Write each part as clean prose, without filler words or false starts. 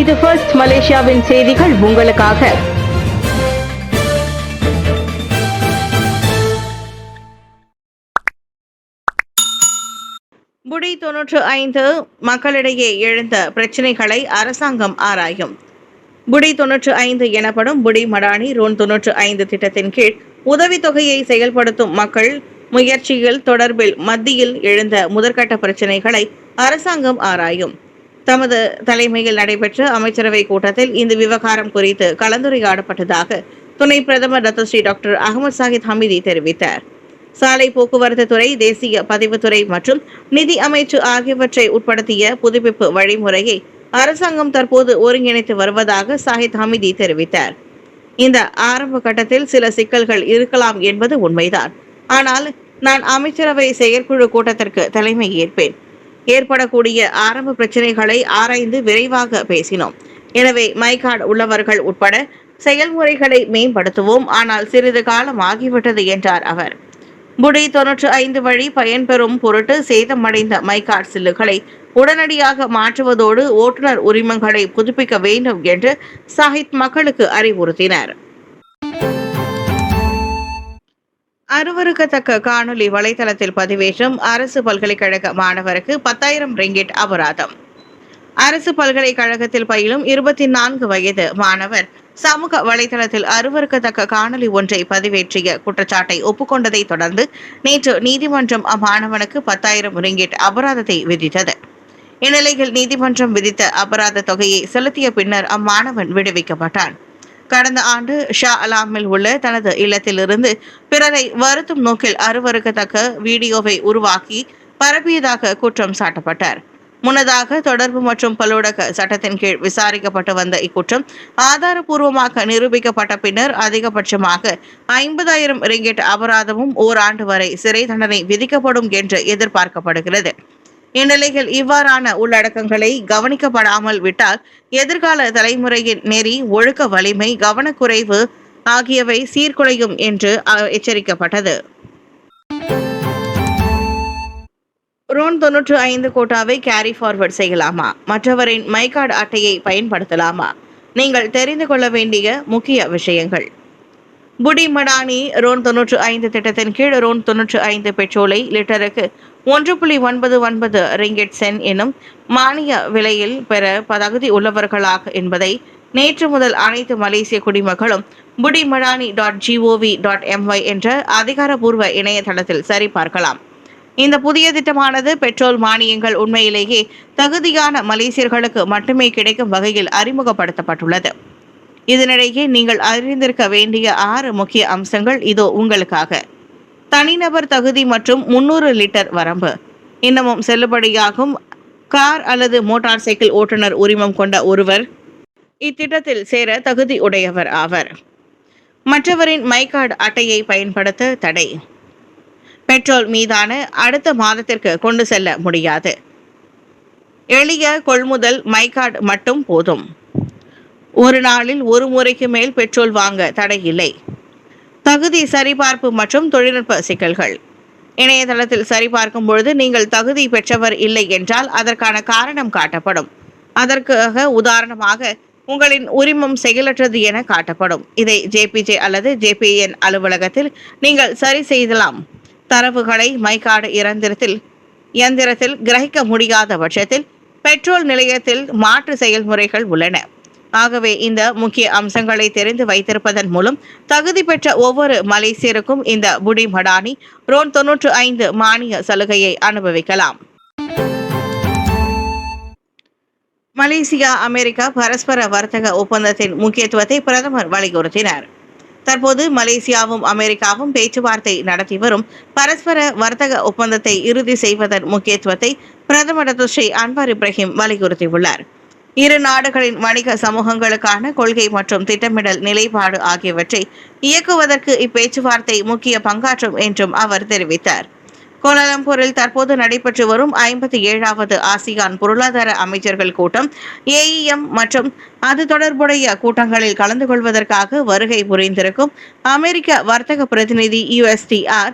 இது ஃபர்ஸ்ட் மலேசியாவின் செய்திகள் உங்களுக்காக. புடி 95 மக்களிடையே எழுந்த பிரச்சினைகளை அரசாங்கம் ஆராயும். புடி 95 எனப்படும் புடி மடானி ரோன் 95 திட்டத்தின் கீழ் உதவித்தொகையை செயல்படுத்தும் மக்கள் முயற்சிகள் தொடர்பில் மத்தியில் எழுந்த முதற்கட்ட பிரச்சினைகளை அரசாங்கம் ஆராயும். தமது தலைமையில் நடைபெற்ற அமைச்சரவை கூட்டத்தில் இந்த விவகாரம் குறித்து கலந்துரையாடப்பட்டதாக துணை பிரதமர் ரத்தஸ்ரீ டாக்டர் அகமது சாஹித் ஹமீதி தெரிவித்தார். சாலை போக்குவரத்து துறை, தேசிய பதிவுத்துறை மற்றும் நிதி அமைச்சு ஆகியவற்றை உட்படுத்திய புதுப்பிப்பு வழிமுறையை அரசாங்கம் தற்போது ஒருங்கிணைத்து வருவதாக சாஹித் ஹமீதி தெரிவித்தார். இந்த ஆரம்ப கட்டத்தில் சில சிக்கல்கள் இருக்கலாம் என்பது உண்மைதான். ஆனால் நான் அமைச்சரவை செயற்குழு கூட்டத்திற்கு தலைமை ஏற்பேன். ஏற்படக்கூடிய ஆரம்ப பிரச்சனைகளை ஆராய்ந்து விரைவாக பேசினோம். எனவே மைகார்டு உள்ளவர்கள் உட்பட செயல்முறைகளை மேம்படுத்துவோம். ஆனால் சிறிது காலம் ஆகிவிட்டது என்றார் அவர். புடி 95 வழி பயன்பெறும் பொருட்டு சேதமடைந்த மைகார்டு சில்லுகளை உடனடியாக மாற்றுவதோடு ஓட்டுநர் உரிமங்களை புதுப்பிக்க வேண்டும் என்று சாஹித் மக்களுக்கு அறிவுறுத்தினார். அருவருக்கத்தக்க காணொலி வலைதளத்தில் பதிவேற்றம் அரசு பல்கலைக்கழக மாணவருக்கு 10,000 ரிங்கிட் அபராதம். அரசு பல்கலைக்கழகத்தில் பயிலும் 24 வயது மாணவர் சமூக வலைதளத்தில் அருவருக்கத்தக்க காணொலி ஒன்றை பதிவேற்றிய குற்றச்சாட்டை ஒப்புக்கொண்டதை தொடர்ந்து நேற்று நீதிமன்றம் அம்மாணவனுக்கு 10,000 ரிங்கிட் அபராதத்தை விதித்தது. இந்நிலையில் நீதிமன்றம் விதித்த அபராத தொகையை செலுத்திய பின்னர் அம்மாணவன் விடுவிக்கப்பட்டான். கடந்த ஆண்டு ஷா அலாமில் உள்ள தனது இல்லத்திலிருந்து பிறரை வருத்தும் நோக்கில் அருவருக்கத்தக்க வீடியோவை உருவாக்கி பரப்பியதாக குற்றம் சாட்டப்பட்டார். முன்னதாக தொடர்பு மற்றும் பல்லூடக சட்டத்தின் கீழ் விசாரிக்கப்பட்டு வந்த இக்குற்றம் ஆதாரபூர்வமாக நிரூபிக்கப்பட்ட பின்னர் அதிகபட்சமாக 50,000 ரிங்கிட் அபராதமும் ஓராண்டு வரை சிறை தண்டனை விதிக்கப்படும் என்று எதிர்பார்க்கப்படுகிறது. இந்நிலையில் இவ்வாறான உள்ளடக்கங்களை கவனிக்கப்படாமல் விட்டால் எதிர்கால தலைமுறையின் நெறி, ஒழுக்க வலிமை, கவனக்குறைவு ஆகியவை சீர்குலையும் என்று எச்சரிக்கப்பட்டது. ரோன் 95 கோட்டாவை கேரி ஃபார்வர்ட் செய்யலாமா? மற்றவரின் மைகார்டு அட்டையை பயன்படுத்தலாமா? நீங்கள் தெரிந்து கொள்ள வேண்டிய முக்கிய விஷயங்கள். புடி மடானி ரோன் 95 திட்டத்தின் கீழ் ரோன் 95 பெட்ரோலை லிட்டருக்கு 1.99 ரிங்கிட் சென் எனும் மானிய விலையில் பெற தகுதி உள்ளவர்களாக என்பதை நேற்று முதல் அனைத்து மலேசிய குடிமக்களும் budimmadani.gov.my என்ற அதிகாரப்பூர்வ இணையதளத்தில் சரிபார்க்கலாம். இந்த புதிய திட்டமானது பெட்ரோல் மானியங்கள் உண்மையிலேயே தகுதியான மலேசியர்களுக்கு மட்டுமே கிடைக்கும் வகையில் அறிமுகப்படுத்தப்பட்டுள்ளது. இதனிடையே நீங்கள் அறிந்திருக்க வேண்டிய 6 முக்கிய அம்சங்கள் இதோ உங்களுக்காக. தனிநபர் தகுதி மற்றும் 300 லிட்டர் வரம்பு இன்னமும் செல்லுபடியாகும். கார் அல்லது மோட்டார் சைக்கிள் ஓட்டுநர் உரிமம் கொண்ட ஒருவர் இத்திட்டத்தில் சேர தகுதி உடையவர் ஆவர். மற்றவரின் மைகார்டு அட்டையை பயன்படுத்த தடை. பெட்ரோல் மீதான அடுத்த மாதத்திற்கு கொண்டு செல்ல முடியாது. எளிய கொள்முதல் மைகார்டு மட்டும் போதும். ஒரு நாளில் ஒரு முறைக்கு மேல் பெட்ரோல் வாங்க தடை இல்லை. தகுதி சரிபார்ப்பு மற்றும் தொழில்நுட்ப சிக்கல்கள். இணையதளத்தில் சரிபார்க்கும் பொழுது நீங்கள் தகுதி பெற்றவர் இல்லை என்றால் அதற்கான காரணம் காட்டப்படும். அதற்காக உதாரணமாக உங்களின் உரிமம் செயலற்றது என காட்டப்படும். இதை ஜேபிஜே அல்லது ஜேபிஎன் அலுவலகத்தில் நீங்கள் சரி செய்யலாம். தரவுகளை மைகார்டு இயந்திரத்தில் கிரகிக்க முடியாத பட்சத்தில் பெட்ரோல் நிலையத்தில் மாற்று செயல்முறைகள் உள்ளன. ஆகவே இந்த முக்கிய அம்சங்களை தெரிந்து வைத்திருப்பதன் மூலம் தகுதி பெற்ற ஒவ்வொரு மலேசியருக்கும் இந்த புடி மடானி ரோன் 95 மானிய சலுகையை அனுபவிக்கலாம். மலேசியா அமெரிக்கா பரஸ்பர வர்த்தக ஒப்பந்தத்தின் முக்கியத்துவத்தை பிரதமர் வலியுறுத்தினார். தற்போது மலேசியாவும் அமெரிக்காவும் பேச்சுவார்த்தை நடத்தி வரும் பரஸ்பர வர்த்தக ஒப்பந்தத்தை இறுதி செய்வதன் முக்கியத்துவத்தை பிரதமர் ஸ்ரீ அன்வார் இப்ராஹிம் வலியுறுத்தியுள்ளார். இரு நாடுகளின் வணிக சமூகங்களுக்கான கொள்கை மற்றும் திட்டமிடல் நிலைப்பாடு ஆகியவற்றை இயக்குவதற்கு இப்பேச்சுவார்த்தை முக்கிய பங்காற்றும் என்றும் அவர் தெரிவித்தார். கோலாலம்பூரில் தற்போது நடைபெற்று வரும் 57வது ஆசியான் பொருளாதார அமைச்சர்கள் கூட்டம், AEM மற்றும் அது தொடர்புடைய கூட்டங்களில் கலந்து கொள்வதற்காக வருகை புரிந்திருக்கும் அமெரிக்க வர்த்தக பிரதிநிதி USTR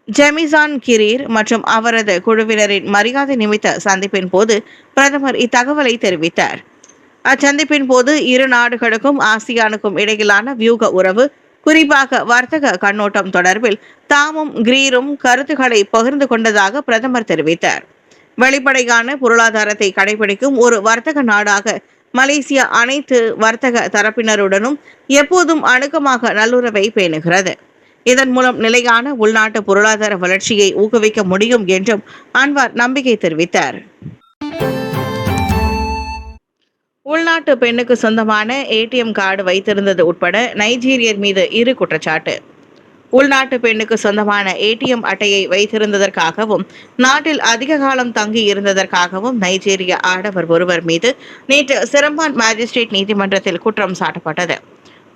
ஜெமிசான் கிரீர் மற்றும் அவரது குழுவினரின் மரியாதை நிமித்த சந்திப்பின் போது பிரதமர் இத்தகவலை தெரிவித்தார். அச்சந்திப்பின் போது இரு நாடுகளுக்கும் ஆசியானுக்கும் இடையிலான வியூக உறவு, குறிப்பாக வர்த்தக கண்ணோட்டம் தொடர்பில் தாமும் கிரீரும் கருத்துக்களை பகிர்ந்து கொண்டதாக பிரதமர் தெரிவித்தார். வெளிப்படையான பொருளாதாரத்தை கடைபிடிக்கும் ஒரு வர்த்தக நாடாக மலேசியா அனைத்து வர்த்தக தரப்பினருடனும் எப்போதும் அணுக்கமாக நல்லுறவை பேணுகிறது. இதன் மூலம் நிலையான உள்நாட்டு பொருளாதார வளர்ச்சியை ஊக்குவிக்க முடியும் என்றும் அன்வார் நம்பிக்கை தெரிவித்தார். உள்நாட்டு பெண்ணுக்கு சொந்தமான ஏடிஎம் கார்டு வைத்திருந்தது உட்பட நைஜீரியர் மீது 2 குற்றச்சாட்டு. உள்நாட்டு பெண்ணுக்கு சொந்தமான ஏடிஎம் அட்டையை வைத்திருந்ததற்காகவும் நாட்டில் அதிக காலம் தங்கி இருந்ததற்காகவும் நைஜீரிய ஆடவர் ஒருவர் மீது நேற்று சிரம்பான் மாஜிஸ்ட்ரேட் நீதிமன்றத்தில் குற்றம் சாட்டப்பட்டது.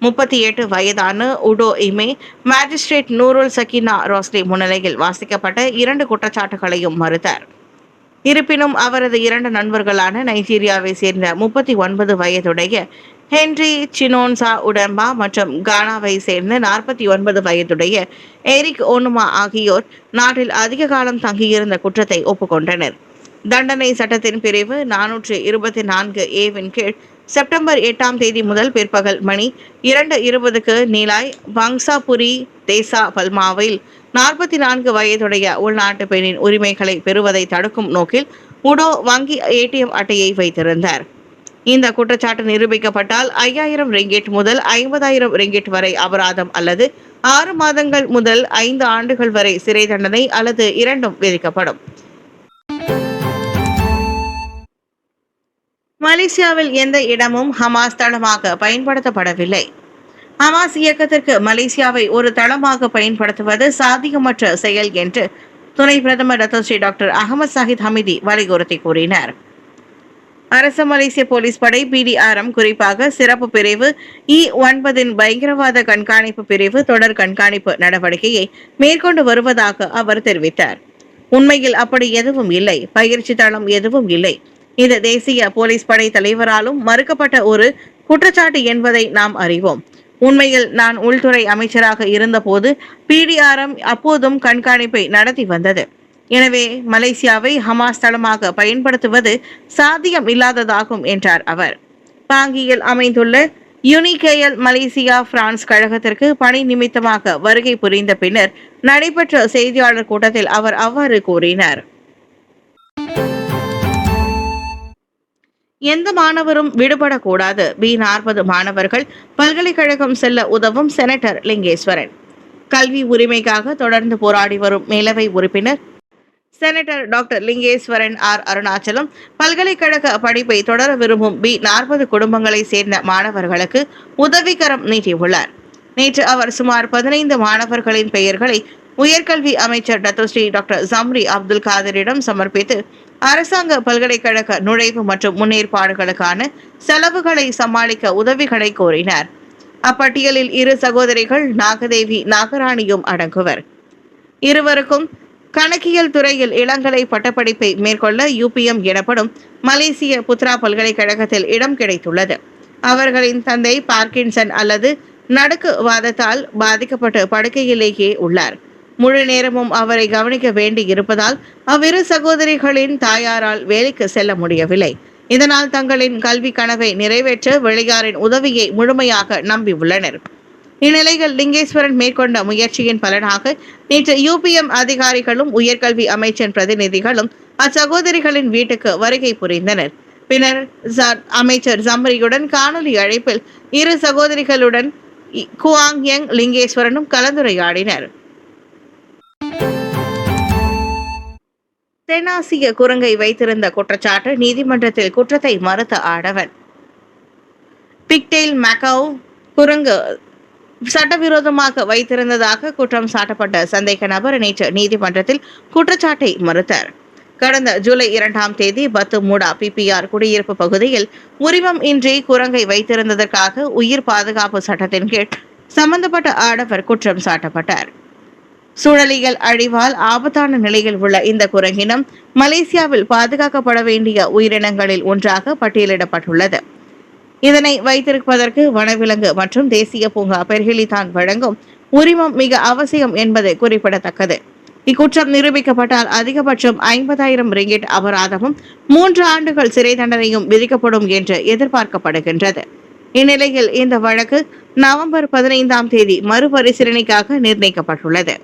38 வயதான உடோ இமே மாஜிஸ்ட்ரேட் நூருல் சக்கீனா ரோஸ்லி முன்னிலையில் வாசிக்கப்பட்ட 2 குற்றச்சாட்டுகளையும் மறுத்தார். இருப்பினும் அவரது 2 நண்பர்களான நைஜீரியாவை சேர்ந்த 39 வயதுடைய ஹென்றி சினோன்சா உடம்பா மற்றும் கானாவை சேர்ந்த 49 வயதுடைய எரிக் ஓனுமா ஆகியோர் நாட்டில் அதிக காலம் தங்கியிருந்த குற்றத்தை ஒப்புக்கொண்டனர். தண்டனை சட்டத்தின் பிரிவு 424A-வின் கீழ் செப்டம்பர் 8ஆம் தேதி முதல் பிற்பகல் மணி 2:20க்கு நீலாய் வங்சாபுரி தேசா பல்மாவில் 44 வயதுடைய உள்நாட்டு பெண்ணின் உரிமைகளை பெறுவதை தடுக்கும் நோக்கில் உடோ வங்கி ஏடிஎம் அட்டையை வைத்திருந்தார். இந்த குற்றச்சாட்டு நிரூபிக்கப்பட்டால் 5000 ரிங்கிட் முதல் 50,000 ரிங்கிட் வரை அபராதம் அல்லது 6 மாதங்கள் முதல் 5 ஆண்டுகள் வரை சிறை தண்டனை அல்லது இரண்டும் விதிக்கப்படும். மலேசியாவில் எந்த இடமும் ஹமாஸ் தளமாக பயன்படுத்தப்படவில்லை. ஹமாஸ் இயக்கத்திற்கு மலேசியாவை ஒரு தளமாக பயன்படுத்துவது சாத்தியமற்ற செயல் என்று துணை பிரதமர் Datuk Seri doctor Ahmad Zahid Hamidi வலியுறுத்தி கூறினார். அரசு மலேசிய போலீஸ் படை PDRM குறிப்பாக சிறப்பு பிரிவு E9 பயங்கரவாத கண்காணிப்பு பிரிவு தொடர் கண்காணிப்பு நடவடிக்கையை மேற்கொண்டு வருவதாக அவர் தெரிவித்தார். உண்மையில் அப்படி எதுவும் இல்லை, பயிற்சி தளம் எதுவும் இல்லை. இது தேசிய போலீஸ் படை தலைவராலும் மறுக்கப்பட்ட ஒரு குற்றச்சாட்டு என்பதை நாம் அறிவோம். உண்மையில் நான் உள்துறை அமைச்சராக இருந்தபோது PDRM அப்போதும் கண்காணிப்பை நடத்தி வந்தது. எனவே மலேசியாவை ஹமாஸ் தளமாக பயன்படுத்துவது சாத்தியம் இல்லாததாகும் என்றார் அவர். பாங்கியில் அமைந்துள்ள யூனிகேஎல் மலேசியா பிரான்ஸ் கழகத்திற்கு பணி நிமித்தமாக வருகை புரிந்த பின்னர் நடைபெற்ற செய்தியாளர் கூட்டத்தில் அவர் அவ்வாறு கூறினார். எந்த மாணவரும் விடுபடக்கூடாது. B40 மாணவர்கள் பல்கலைக்கழகம் செல்ல உதவும் செனட்டர் லிங்கேஸ்வரன். கல்வி உரிமைக்காக தொடர்ந்து போராடி வரும் மேலவை உறுப்பினர் செனட்டர் டாக்டர் லிங்கேஸ்வரன் அருணாச்சலம் பல்கலைக்கழக படிப்பை தொடர விரும்பும் B40 குடும்பங்களை சேர்ந்த மாணவர்களுக்கு உதவிக்கரம் நீட்டியுள்ளார். நேற்று அவர் சுமார் 15 மாணவர்களின் பெயர்களை உயர்கல்வி அமைச்சர் டத்தோஸ்ரீ டாக்டர் ஜம்ரி அப்துல் காதரிடம் சமர்ப்பித்து அரசாங்க பல்கலைக்கழக நுழைவு மற்றும் முன்னேற்பாடுகளுக்கான செலவுகளை சமாளிக்க உதவிகளை கோரினார். அப்பட்டியலில் 2 சகோதரிகள் நாகதேவி நாகராணியும் அடங்குவர். இருவருக்கும் கணக்கியல் துறையில் இளங்கலை பட்டப்படிப்பை மேற்கொள்ள UPM எனப்படும் மலேசிய புத்ரா பல்கலைக்கழகத்தில் இடம் கிடைத்துள்ளது. அவர்களின் தந்தை பார்க்கின்சன் அல்லது நடுக்குவாதத்தால் பாதிக்கப்பட்டு படுக்கையிலேயே உள்ளார். முழு நேரமும் அவரை கவனிக்க வேண்டி இருப்பதால் அவ்விரு சகோதரிகளின் தாயாரால் வேலைக்கு செல்ல முடியவில்லை. இதனால் தங்களின் கல்வி கனவை நிறைவேற்ற வெளியாரின் உதவியை முழுமையாக நம்பியுள்ளனர். இந்நிலையில் லிங்கேஸ்வரன் மேற்கொண்ட முயற்சியின் பலனாக நேற்று UPM அதிகாரிகளும் உயர்கல்வி அமைச்சின் பிரதிநிதிகளும் அச்சகோதரிகளின் வீட்டுக்கு வருகை புரிந்தனர். பின்னர் அமைச்சர் ஜம்ரியுடன் காணொலி அழைப்பில் 2 சகோதரிகளுடன் குவாங் யங் லிங்கேஸ்வரனும் கலந்துரையாடினர். தென்னாசிய குரங்கை வைத்திருந்த குற்றச்சாட்டு நீதிமன்றத்தில் குற்றத்தை மறுத்த ஆடவன். பிக்டெயில் மக்காவ் குரங்கு சட்டவிரோதமாக வைத்திருந்ததாக குற்றம் சாட்டப்பட்ட சந்தேக நபர் நேற்று நீதிமன்றத்தில் குற்றச்சாட்டை மறுத்தார். கடந்த ஜூலை 2ஆம் தேதி பத்துமூடா PPR குடியிருப்பு பகுதியில் உரிமம் இன்றி குரங்கை வைத்திருந்ததற்காக உயிர் பாதுகாப்பு சட்டத்தின் கீழ் சம்பந்தப்பட்ட ஆடவர் குற்றம் சாட்டப்பட்டார். சூழலியல் அழிவால் ஆபத்தான நிலையில் உள்ள இந்த குரங்கினம் மலேசியாவில் பாதுகாக்கப்பட வேண்டிய உயிரினங்களில் ஒன்றாக பட்டியலிடப்பட்டுள்ளது. இதனை வைத்திருப்பதற்கு வனவிலங்கு மற்றும் தேசிய பூங்கா பெர்ஹிலிதான் வழங்கும் உரிமம் மிக அவசியம் என்பது குறிப்பிடத்தக்கது. இக்குற்றம் நிரூபிக்கப்பட்டால் அதிகபட்சம் 50,000 ரிங்கிட் அபராதமும் 3 ஆண்டுகள் சிறை தண்டனையும் விதிக்கப்படும் என்று எதிர்பார்க்கப்படுகின்றது. இந்நிலையில் இந்த வழக்கு நவம்பர் 15ஆம் தேதி மறுபரிசீலனைக்காக நிர்ணயிக்கப்பட்டுள்ளது.